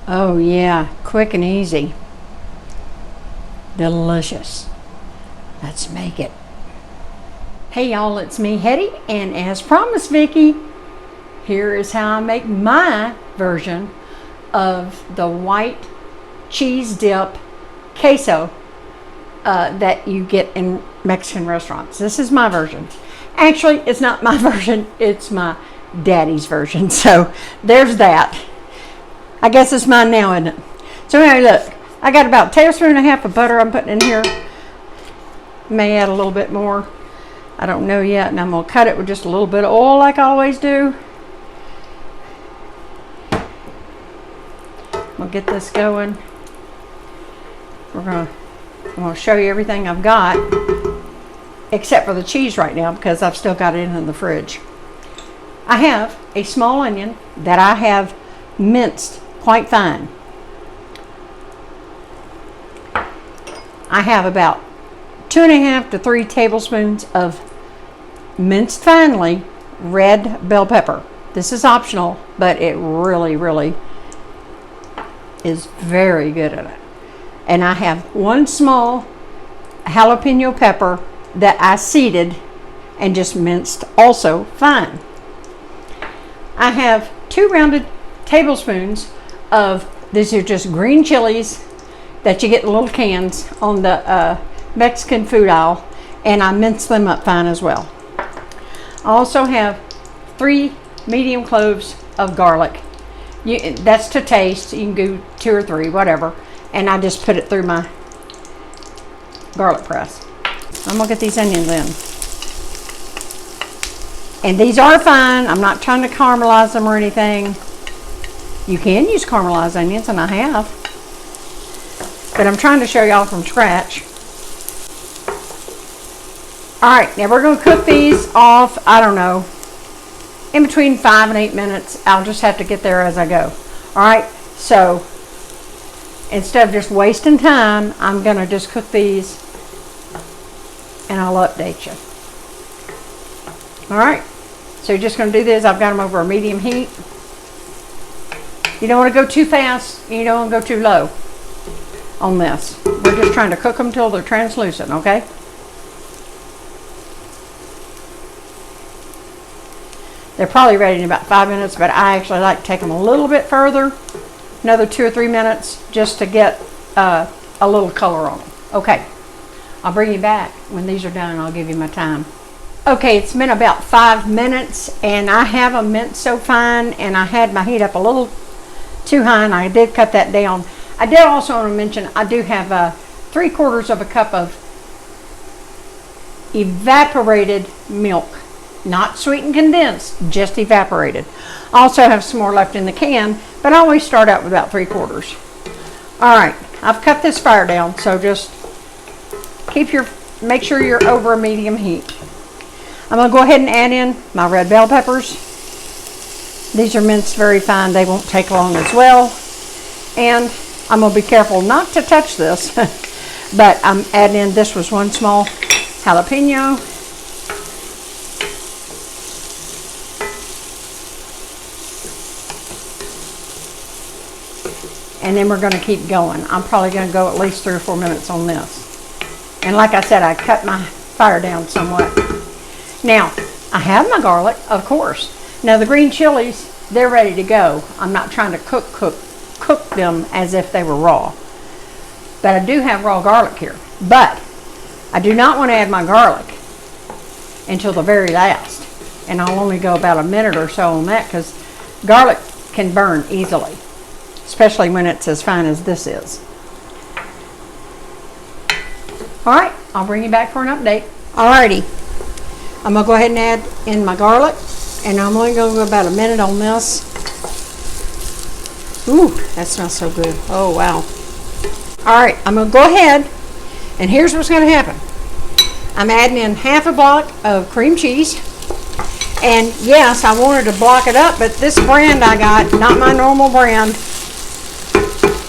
Oh yeah, quick and easy. Delicious. Let's make it. Hey y'all, it's me, Hetty, and as promised, Vicky, here is how I make my version of the white cheese dip queso that you get in Mexican restaurants. This is my version. Actually, it's not my version, it's my daddy's version. So there's that. I guess it's mine now, isn't it? So anyway, look, I got about a tablespoon and a half of butter I'm putting in here. May add a little bit more. I don't know yet, and I'm gonna cut it with just a little bit of oil like I always do. We'll get this going. I'm gonna show you everything I've got, except for the cheese right now because I've still got it in the fridge. I have a small onion that I have minced quite fine. I have about 2.5 to 3 tablespoons of minced finely red bell pepper. This is optional, but it really is very good at it. And I have 1 small jalapeno pepper that I seeded and just minced also fine. I have 2 rounded tablespoons of, these are just green chilies that you get in little cans on the Mexican food aisle, and I mince them up fine as well. I also have 3 medium cloves of garlic. That's to taste. You can do 2 or 3, whatever. And I just put it through my garlic press. I'm gonna get these onions in. And these are fine. I'm not trying to caramelize them or anything. You can use caramelized onions, and I have. But I'm trying to show y'all from scratch. All right, now we're gonna cook these off, I don't know, in between 5 and 8 minutes. I'll just have to get there as I go. All right, so instead of just wasting time, I'm gonna just cook these and I'll update you. All right, so you're just gonna do this. I've got them over a medium heat. You don't wanna go too fast, and you don't wanna go too low on this. We're just trying to cook them till they're translucent, okay? They're probably ready in about 5 minutes, but I actually like to take them a little bit further, another 2 or 3 minutes, just to get a little color on them. Okay, I'll bring you back when these are done. I'll give you my time. Okay, it's been about 5 minutes, and I have them minced so fine, and I had my heat up a little too high, and I did cut that down. I did also want to mention I do have 3/4 of a cup of evaporated milk. Not sweetened condensed, just evaporated. I also have some more left in the can, but I always start out with about 3/4. All right, I've cut this fire down, so just make sure you're over a medium heat. I'm gonna go ahead and add in my red bell peppers. These are minced very fine, they won't take long as well. And I'm gonna be careful not to touch this, but I'm adding in, this was 1 small jalapeno. And then we're going to keep going. I'm probably going to go at least 3 or 4 minutes on this. And like I said, I cut my fire down somewhat. Now, I have my garlic, of course. Now the green chilies, they're ready to go. I'm not trying to cook them as if they were raw. But I do have raw garlic here. But I do not want to add my garlic until the very last. And I'll only go about a minute or so on that because garlic can burn easily, especially when it's as fine as this is. All right, I'll bring you back for an update. Alrighty, I'm gonna go ahead and add in my garlic, and I'm only gonna go about a minute on this. Ooh, that smells so good. Oh, wow. All right, I'm gonna go ahead, and here's what's gonna happen. I'm adding in half a block of cream cheese. And yes, I wanted to block it up, but this brand I got, not my normal brand,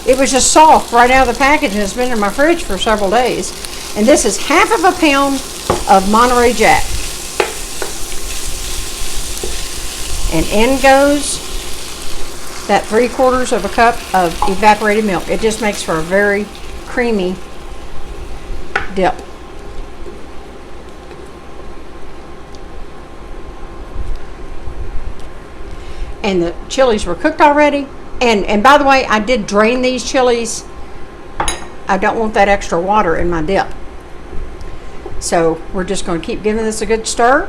it was just soft right out of the package, and it's been in my fridge for several days. And this is half of a pound of Monterey Jack. And in goes that 3/4 of a cup of evaporated milk. It just makes for a very creamy dip. And the chilies were cooked already. And by the way, I did drain these chilies. I don't want that extra water in my dip. So we're just going to keep giving this a good stir.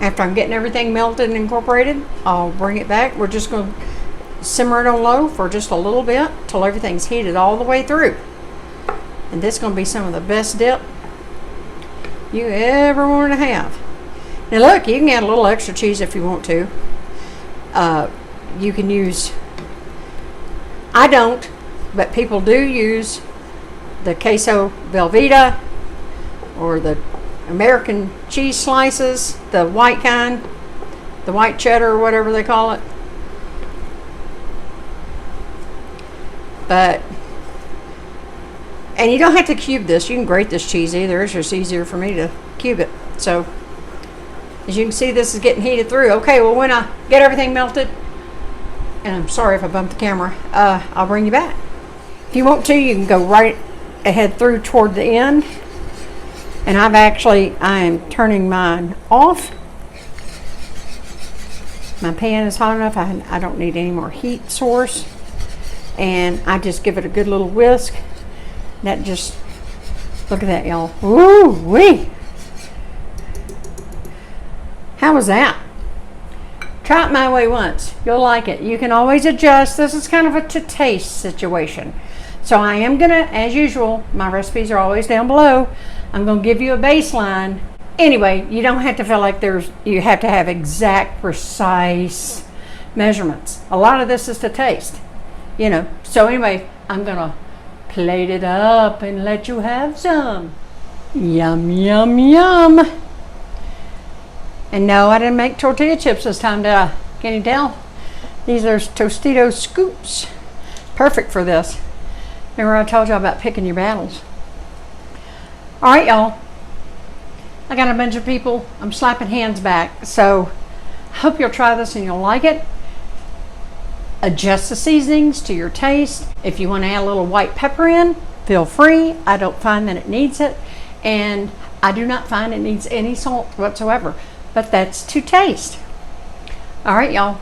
After I'm getting everything melted and incorporated, I'll bring it back. We're just going to simmer it on low for just a little bit till everything's heated all the way through. And this is going to be some of the best dip you ever want to have. Now look, you can add a little extra cheese if you want to. You can use, I don't, but people do use the Queso Velveeta or the American cheese slices, the white kind, the white cheddar or whatever they call it. But, and you don't have to cube this. You can grate this cheese either. It's just easier for me to cube it. So, as you can see, this is getting heated through. Okay, well, when I get everything melted, and I'm sorry if I bumped the camera, I'll bring you back. If you want to, you can go right ahead through toward the end. And I am turning mine off. My pan is hot enough. I don't need any more heat source. And I just give it a good little whisk. That just, look at that, y'all. Ooh wee. How was that? Try it my way once. You'll like it. You can always adjust. This is kind of a to taste situation. So I am gonna, as usual, my recipes are always down below. I'm gonna give you a baseline. Anyway, you don't have to feel like you have to have exact, precise measurements. A lot of this is to taste, you know. So anyway, I'm gonna plate it up and let you have some. Yum, yum, yum. And no, I didn't make tortilla chips this time, did I? Can you tell? These are Tostitos scoops. Perfect for this. Remember I told you about picking your battles. All right, y'all. I got a bunch of people. I'm slapping hands back. So I hope you'll try this and you'll like it. Adjust the seasonings to your taste. If you want to add a little white pepper in, feel free. I don't find that it needs it. And I do not find it needs any salt whatsoever. But that's to taste. All right, y'all.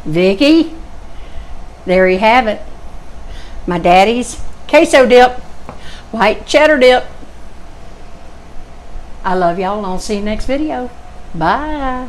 Vicky, there you have it. My daddy's queso dip, white cheddar dip. I love y'all and I'll see you next video. Bye.